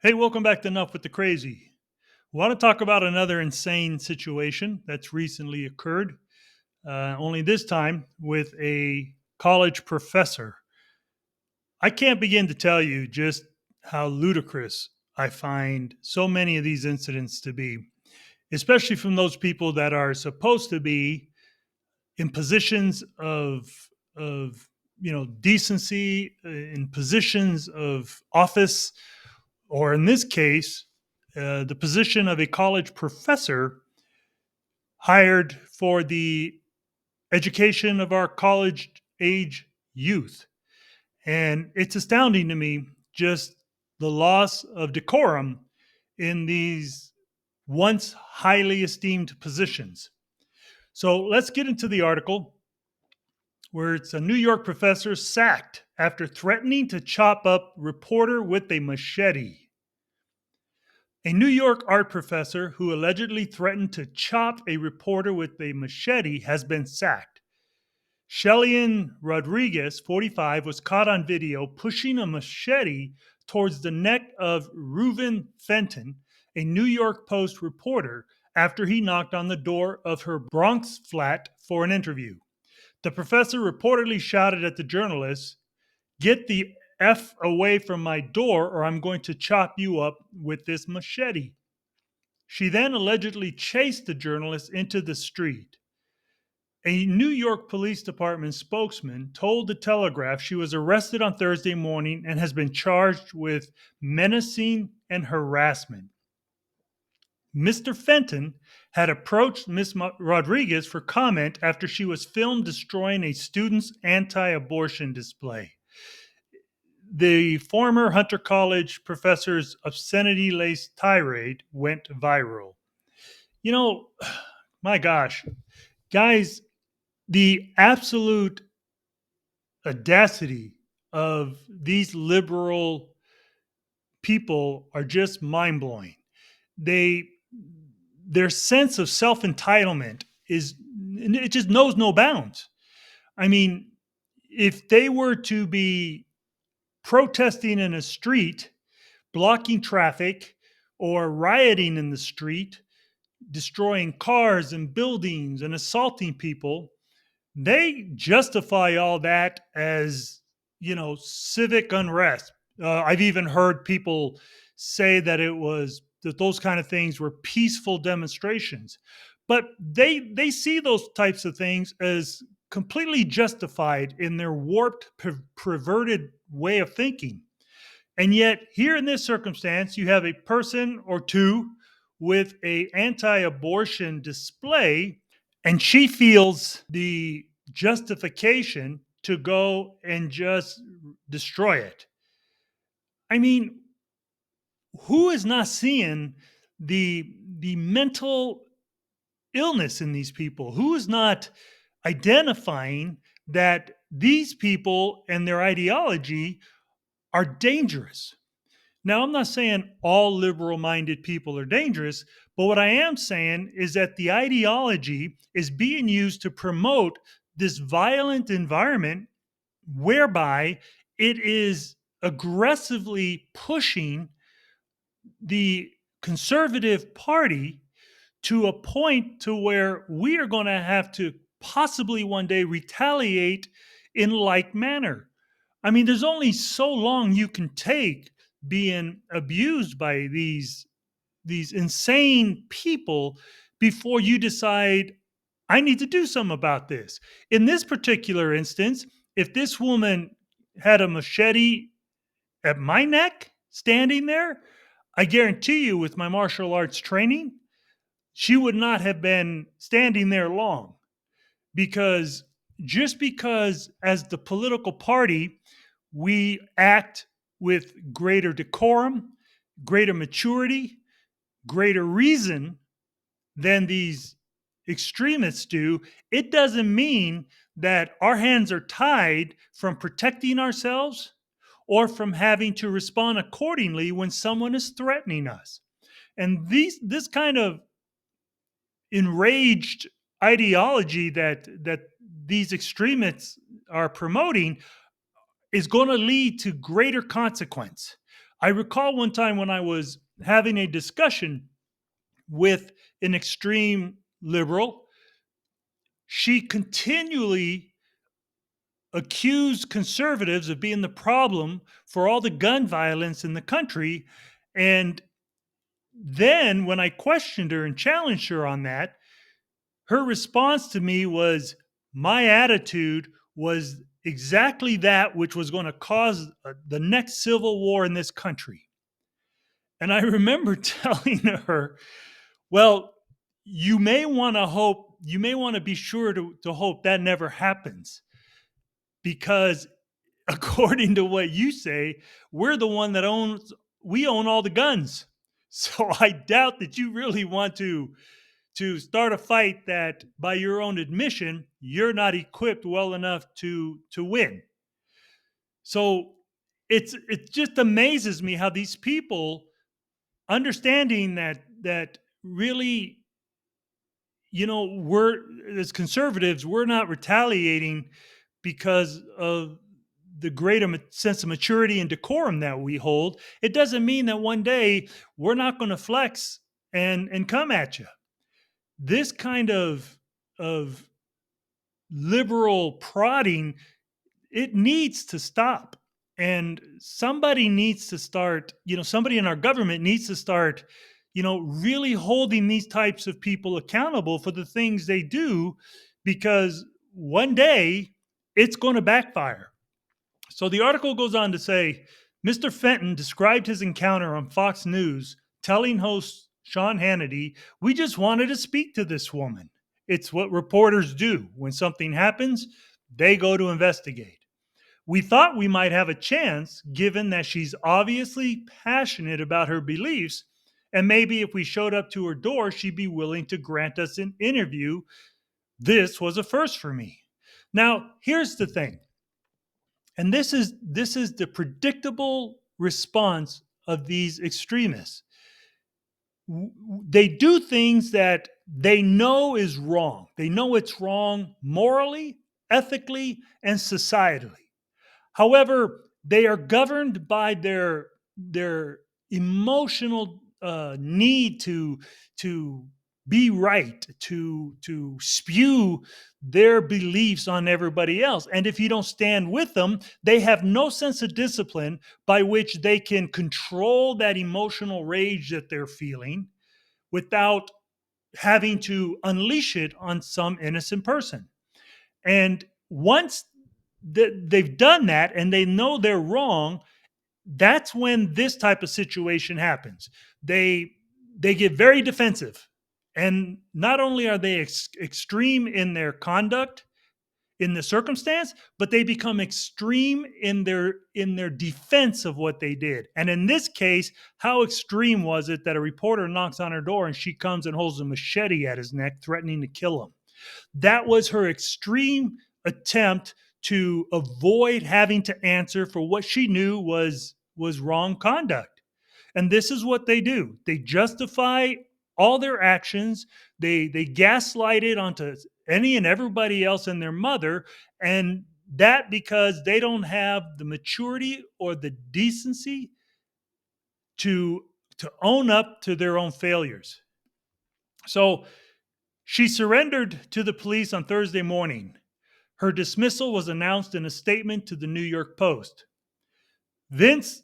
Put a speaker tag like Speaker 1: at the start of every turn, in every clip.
Speaker 1: Hey, welcome back to Enough with the Crazy. We want to talk about another insane situation that's recently occurred, only this time with a college professor. I can't begin to tell you just how ludicrous I find so many of these incidents to be, especially from those people that are supposed to be in positions of decency, in positions of office, or in this case, the position of a college professor hired for the education of our college age youth. And it's astounding to me just the loss of decorum in these once highly esteemed positions. So let's get into the article where it's a New York professor sacked after threatening to chop up reporter with a machete. A New York art professor who allegedly threatened to chop a reporter with a machete has been sacked. Shellyan Rodriguez, 45, was caught on video pushing a machete towards the neck of Reuven Fenton, a New York Post reporter, after he knocked on the door of her Bronx flat for an interview. The professor reportedly shouted at the journalist, "Get the F away from my door, or I'm going to chop you up with this machete." She then allegedly chased the journalist into the street. A New York Police Department spokesman told the Telegraph she was arrested on Thursday morning and has been charged with menacing and harassment. Mr. Fenton had approached Ms. Rodriguez for comment after she was filmed destroying a student's anti abortion display. The former Hunter College professor's obscenity laced tirade went viral. You know, my gosh, guys, the absolute audacity of these liberal people are just mind blowing. They their sense of self entitlement is it just knows no bounds. I mean, if they were to be protesting in a street, blocking traffic, or rioting in the street, destroying cars and buildings and assaulting people, they justify all that as, civic unrest. I've even heard people say that those kind of things were peaceful demonstrations, but they see those types of things as completely justified in their warped, perverted way of thinking. And yet, here in this circumstance, you have a person or two with a anti-abortion display, and she feels the justification to go and just destroy it. I mean, who is not seeing the mental illness in these people? Who is not identifying that these people and their ideology are dangerous? Now, I'm not saying all liberal minded people are dangerous, but what I am saying is that the ideology is being used to promote this violent environment whereby it is aggressively pushing the conservative party to a point to where we are going to have to possibly one day retaliate in like manner. I mean, there's only so long you can take being abused by these insane people before you decide I need to do something about this. In this particular instance, if this woman had a machete at my neck standing there, I guarantee you with my martial arts training, she would not have been standing there long, because just because as the political party we act with greater decorum, greater maturity, greater reason than these extremists do, it doesn't mean that our hands are tied from protecting ourselves or from having to respond accordingly when someone is threatening us. And this kind of enraged ideology that these extremists are promoting is going to lead to greater consequence. I recall one time when I was having a discussion with an extreme liberal, she continually accused conservatives of being the problem for all the gun violence in the country. And then when I questioned her and challenged her on that, her response to me was, my attitude was exactly that which was going to cause the next civil war in this country. And I remember telling her, well, you may want to be sure to hope that never happens, because according to what you say, we're the one that we own all the guns. So I doubt that you really want to start a fight that, by your own admission, you're not equipped well enough to win. So it just amazes me how these people, understanding that really, we're, as conservatives, we're not retaliating because of the greater sense of maturity and decorum that we hold. It doesn't mean that one day we're not going to flex and come at you. This kind of liberal prodding, it needs to stop. And somebody needs to start, somebody in our government needs to start, really holding these types of people accountable for the things they do, because one day it's going to backfire. So the article goes on to say Mr. Fenton described his encounter on Fox News, telling host Sean Hannity, "We just wanted to speak to this woman. It's what reporters do. When something happens, they go to investigate. We thought we might have a chance, given that she's obviously passionate about her beliefs, and maybe if we showed up to her door, she'd be willing to grant us an interview. This was a first for me." Now, here's the thing, and this is the predictable response of these extremists. They do things that they know is wrong. They know it's wrong morally, ethically, and societally. However, they are governed by their emotional need to be right, to spew their beliefs on everybody else. And if you don't stand with them, they have no sense of discipline by which they can control that emotional rage that they're feeling without having to unleash it on some innocent person. And once they've done that and they know they're wrong, that's when this type of situation happens. They get very defensive, and not only are they extreme in their conduct in the circumstance, but they become extreme in their defense of what they did. And in this case, how extreme was it that a reporter knocks on her door and she comes and holds a machete at his neck, threatening to kill him? That was her extreme attempt to avoid having to answer for what she knew was wrong conduct. And this is what they do. They justify all their actions. They gaslight it onto any and everybody else and their mother, and that because they don't have the maturity or the decency to own up to their own failures. So she surrendered to the police on Thursday morning. Her dismissal was announced in a statement to the New York Post. Vince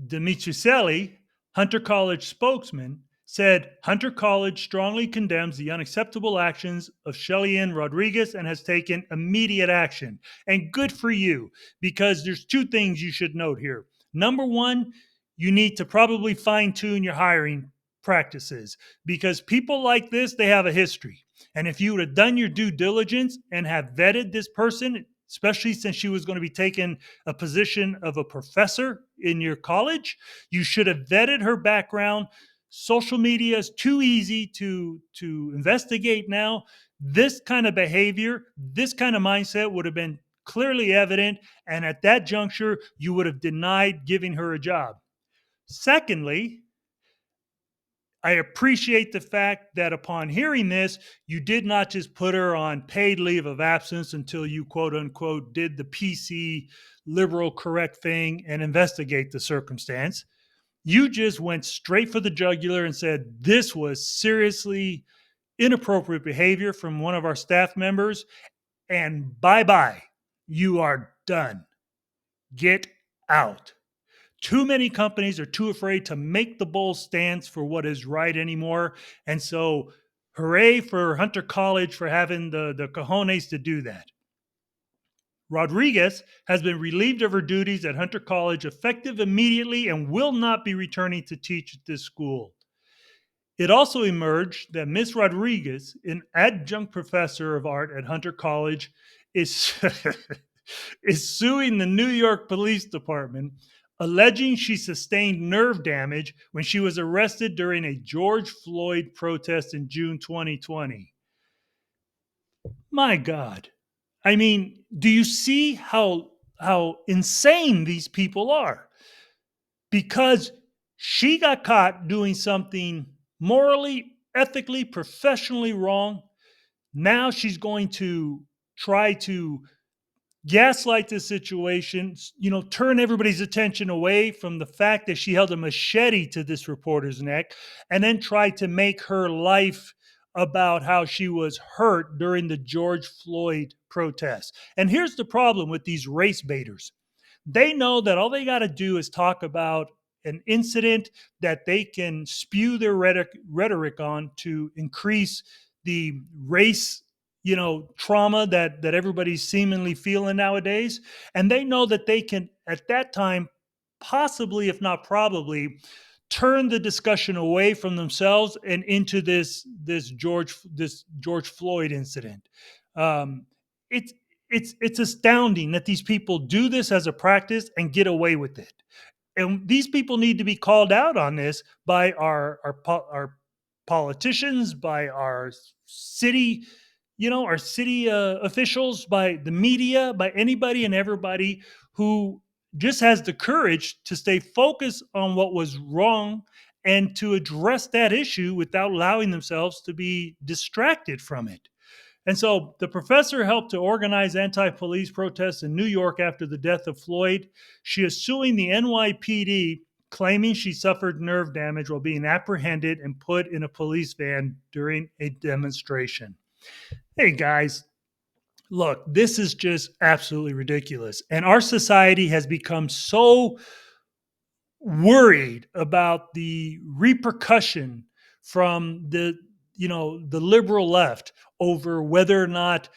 Speaker 1: Dimitricelli, Hunter College spokesman, said Hunter College strongly condemns the unacceptable actions of Shelly-Ann Rodriguez and has taken immediate action. And good for you, because there's two things you should note here. Number one, you need to probably fine-tune your hiring practices, because people like this, they have a history. And if you would have done your due diligence and have vetted this person, especially since she was going to be taking a position of a professor in your college, you should have vetted her background. Social media is too easy to investigate now. This kind of behavior, this kind of mindset would have been clearly evident, and at that juncture, you would have denied giving her a job. Secondly, I appreciate the fact that upon hearing this, you did not just put her on paid leave of absence until you, quote unquote, did the PC liberal correct thing and investigate the circumstance. You just went straight for the jugular and said this was seriously inappropriate behavior from one of our staff members, and bye bye. You are done. Get out. Too many companies are too afraid to make the bold stance for what is right anymore. And so, hooray for Hunter College for having the cojones to do that. Rodriguez has been relieved of her duties at Hunter College effective immediately and will not be returning to teach at this school. It also emerged that Miss Rodriguez, an adjunct professor of art at Hunter College, is, is suing the New York Police Department, alleging she sustained nerve damage when she was arrested during a George Floyd protest in June 2020. My God. I mean, do you see how insane these people are? Because she got caught doing something morally, ethically, professionally wrong. Now she's going to try to gaslight the situation, turn everybody's attention away from the fact that she held a machete to this reporter's neck, and then try to make her life about how she was hurt during the George Floyd protests. And here's the problem with these race baiters. They know that all they got to do is talk about an incident that they can spew their rhetoric on to increase the race, trauma that everybody's seemingly feeling nowadays. And they know that they can, at that time, possibly, if not probably, turn the discussion away from themselves and into this George Floyd incident. Um, it's it's astounding that these people do this as a practice and get away with it. And these people need to be called out on this by our politicians, by our city, our city officials, by the media, by anybody and everybody who just has the courage to stay focused on what was wrong and to address that issue without allowing themselves to be distracted from it. And so the professor helped to organize anti police protests in New York after the death of Floyd. She is suing the NYPD, claiming she suffered nerve damage while being apprehended and put in a police van during a demonstration. Hey, guys, look, this is just absolutely ridiculous. And our society has become so worried about the repercussion from the liberal left over whether or not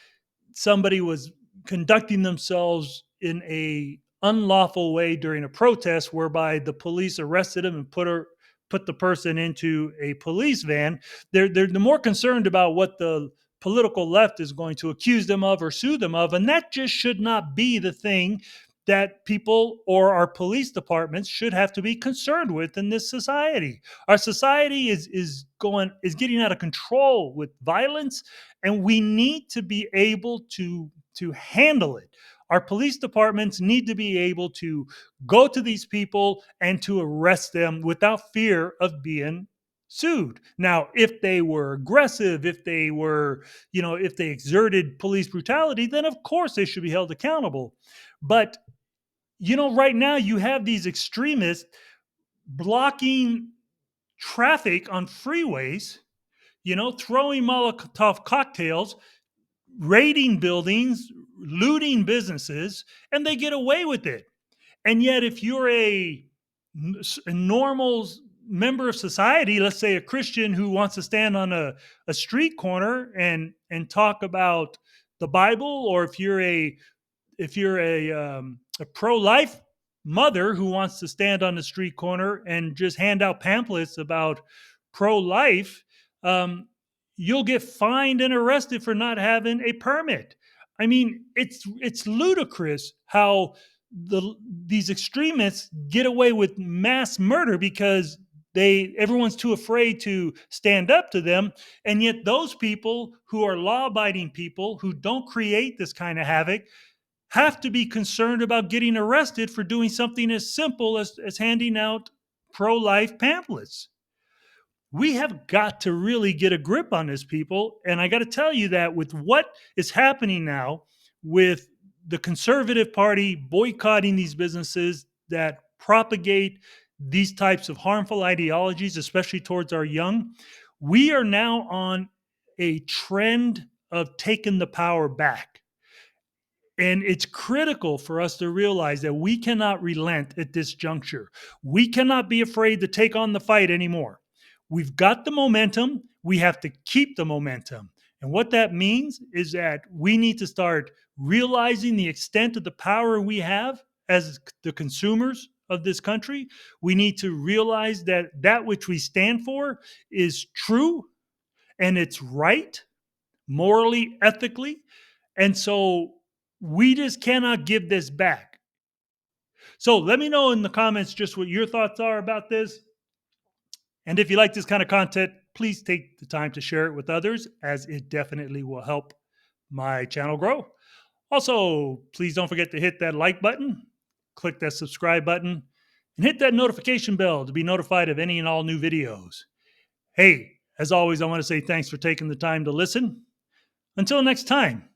Speaker 1: somebody was conducting themselves in a unlawful way during a protest whereby the police arrested him and put the person into a police van. They're more concerned about what the political left is going to accuse them of or sue them of, and that just should not be the thing that people or our police departments should have to be concerned with in this society. Our society is getting out of control with violence, and we need to be able to handle it. Our police departments need to be able to go to these people and to arrest them without fear of being sued. Now, if they were aggressive, if they exerted police brutality, then of course they should be held accountable. But right now you have these extremists blocking traffic on freeways, throwing Molotov cocktails, raiding buildings, looting businesses, and they get away with it. And yet, if you're a normal member of society, let's say a Christian who wants to stand on a street corner and talk about the Bible, or if you're a pro-life mother who wants to stand on the street corner and just hand out pamphlets about pro-life, um, you'll get fined and arrested for not having a permit. I mean, it's ludicrous how these extremists get away with mass murder because everyone's too afraid to stand up to them, and yet those people who are law-abiding people who don't create this kind of havoc have to be concerned about getting arrested for doing something as simple as handing out pro-life pamphlets. We have got to really get a grip on this, people. And I got to tell you that with what is happening now with the Conservative Party boycotting these businesses that propagate these types of harmful ideologies, especially towards our young, we are now on a trend of taking the power back. And it's critical for us to realize that we cannot relent at this juncture. We cannot be afraid to take on the fight anymore. We've got the momentum. We have to keep the momentum. And what that means is that we need to start realizing the extent of the power we have as the consumers of this country. We need to realize that that which we stand for is true and it's right, morally, ethically. And so we just cannot give this back. So let me know in the comments just what your thoughts are about this. And if you like this kind of content, please take the time to share it with others, as it definitely will help my channel grow. Also, please don't forget to hit that like button, click that subscribe button, and hit that notification bell to be notified of any and all new videos. Hey, as always, I want to say thanks for taking the time to listen. Until next time.